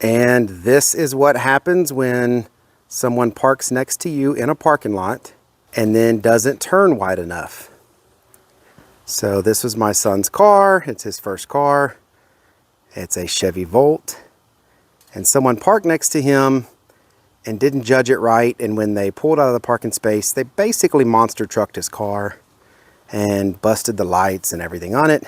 And this is what happens when someone parks next to you in a parking lot and then doesn't turn wide enough. So this was my son's car. It's his first car. It's a Chevy Volt. And someone parked next to him and didn't judge it right. And when they pulled out of the parking space, they basically monster trucked his car and busted the lights and everything on it.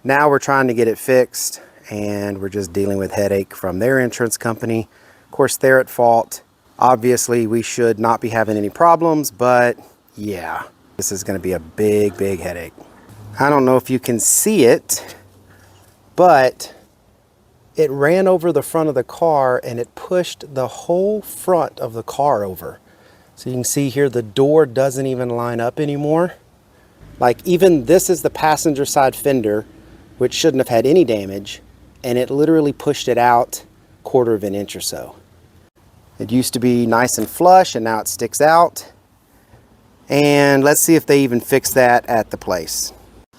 Now we're trying to get it fixed, and we're just dealing with headache from their insurance company. Of course, they're at fault. Obviously, we should not be having any problems, but yeah, this is going to be a big, big headache. I don't know if you can see it, but it ran over the front of the car and it pushed the whole front of the car over. So you can see here the door doesn't even line up anymore. Like, even this is the passenger side fender, which shouldn't have had any damage, and it literally pushed it out 1/4 of an inch or so. It used to be nice and flush, and now it sticks out. And let's see if they even fix that at the place.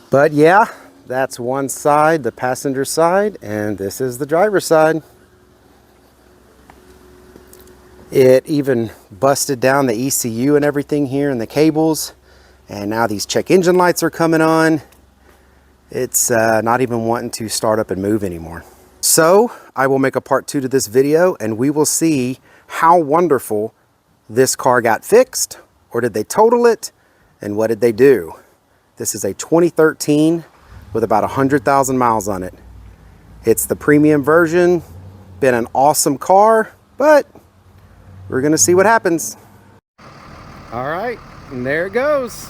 But yeah, that's one side, the passenger side, and this is the driver's side. It even busted down the ECU and everything here and the cables. And now these check engine lights are coming on. It's not even wanting to start up and move anymore. So I will make a part 2 to this video, and we will see how wonderful this car got fixed, or did they total it, and what did they do? This is a 2013 with about 100,000 miles on it. It's the premium version. Been an awesome car, but we're gonna see what happens. All right, and there it goes.